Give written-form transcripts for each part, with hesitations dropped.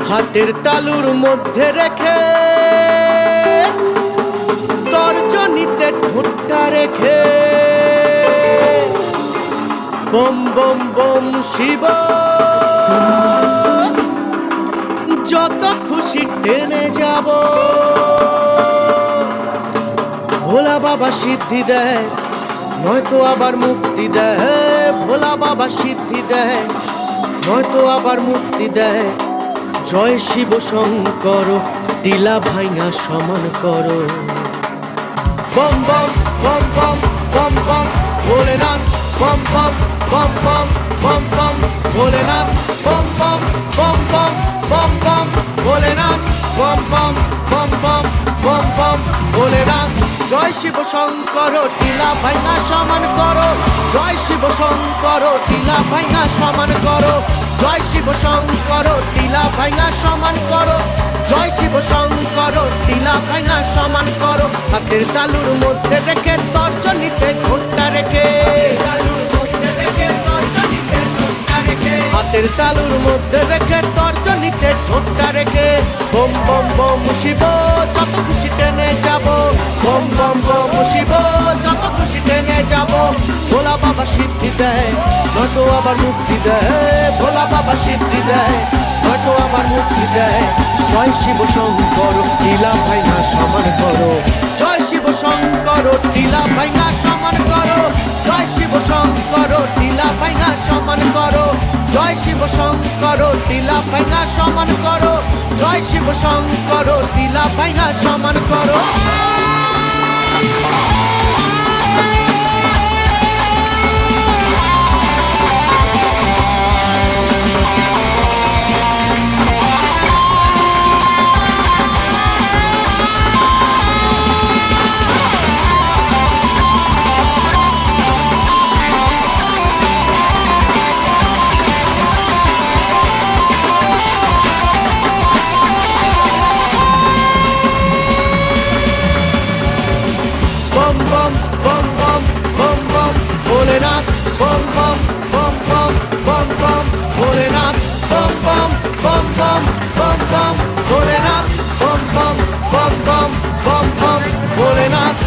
হাতের তালুর মধ্যে রেখে তর্জনীতে ঠোঁটটা রেখে বম বম বম শিব যত খুশি টেনে যাব। ভোলা বাবা সিদ্ধি দেয় নয়তো আবার মুক্তি দেয়। ভোলা বাবা সিদ্ধি দেয় নয়তো আবার মুক্তি দেয়। জয় শিব শঙ্কর টিলা ভাইঙা সমান করো। বম বম বম বম বম বম ভোলেনাথ বম বম বম বম বম বম ভোলেনাথ বম বম বম বম বম বম ভোলেনাথ বম বম বম বম বম বম ভোলেনাথ। জয় শিব শঙ্কর টিলা ভাইঙা সমান করো। জয় শিব শঙ্কর টিলা ভাইঙা সমান করো। জয় শিব শঙ্কর টিলা ভাইঙা সমান করো। জয় শিব শঙ্কর টিলা ভাইঙা সমান করো। হাতের তালুর মধ্যে রেখে তর্জনীতে ঠোঁটটা রেখে হাতের তালুর মধ্যে রেখে তর্জনীতে ঠোঁটটা রেখে বম বম বম শিব যত খুশি টেনে যাব। বম বম বম শিব যত খুশি টেনে যাব। ভোলা বাবা সিদ্ধি দেয় নয়তো আবার মুক্তি দেয়। ভোলা বাবা সিদ্ধি দেয় নয়তো আবার মুক্তি দেয়। জয় শিব শঙ্কর টিলা ভাইঙা সমান করো। জয় শিব শঙ্কর টিলা ভাইঙা সমান করো। জয় শিব শঙ্কর টিলা ভাইঙা সমান করো। জয় শিব শঙ্কর টিলা ভাইঙা সমান করো। জয় শিব শঙ্কর টিলা ভাইঙা সমান করো। বম বম বম বম বম বম ভোলেনাথ বম বম বম বম বম বম ভোলেনাথ বম বম বম বম বম বম ভোলেনাথ বম বম বম বম বম বম ভোলেনাথ।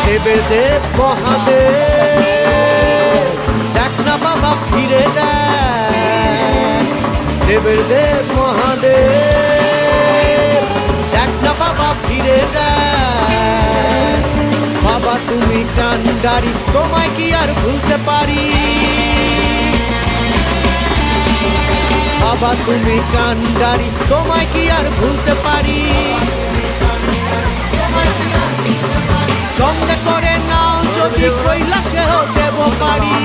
দেবের দেব মহাদেব দেখ না বাবা ফিরে দেয়। দেবের দেব মহাদেব দেখ না বাবা ফিরে দেয়। বাবা তুমি কান্ডারি তোমায় কি আর ভুলতে পারি। বাবা তুমি কান্ডারি তোমায় কি আর ভুলতে পারি। সঙ্গে করে নাও যদি কৈলাসেও দেব পারি।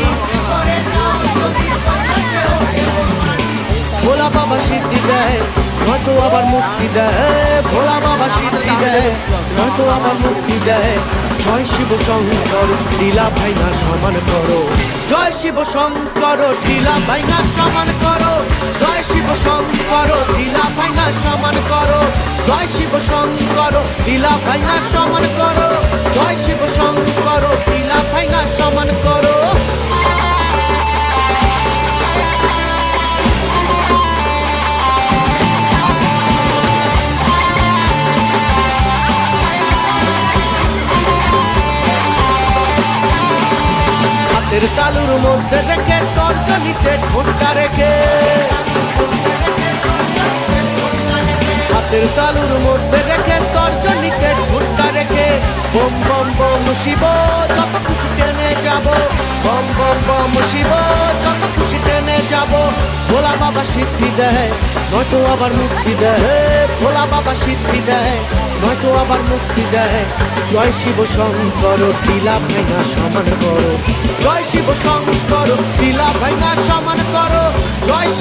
ভোলা বাবা সিদ্ধি দেয় নয়তো আবার মুক্তি দেয়। ভোলা বাবা সিদ্ধি দেয় নয়তো আবার মুক্তি দেয়। জয় শিব শঙ্কর টিলা ভাইঙা সমান করো। জয় শিব শঙ্কর টিলা ভাইঙা সমান করো। জয় শিব শঙ্কর টিলা ভাইঙা সমান করো। জয় শিব শঙ্কর টিলা ভাইঙা সমান করো। জয় শিব শঙ্কর টিলা ভাইঙা সমান করো। হাতের তালুর মধ্যে রেখে তর্জনীতে ঠোঁটটা রেখে হাতের তালুর মধ্যে রেখে তর্জনীতে ঠোঁটটা রেখে বম বম বম শিব যত খুশি টেনে যাব। বম বম বম শিব যত খুশি টেনে যাব। ভোলা বাবা সিদ্ধি দেয় নয়তো আবার মুক্তি দেয়। ভোলা বাবা সিদ্ধি দেয় নয়তো আবার মুক্তি দেয়। জয় শিব শঙ্কর টিলা ভাইঙা সমান করো। জয় শিব শঙ্কর টিলা ভাইঙা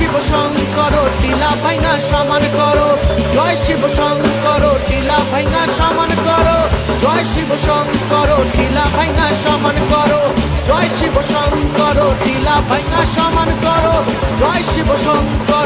শিব শঙ্কর টিলা ভাঙা সমান করো, জয় শিব শঙ্কর টিলা ভাঙা সমান করো, জয় শিব শঙ্কর টিলা ভাঙা সমান করো, জয় শিব শঙ্কর টিলা ভাঙা সমান করো, জয় শিব শঙ্কর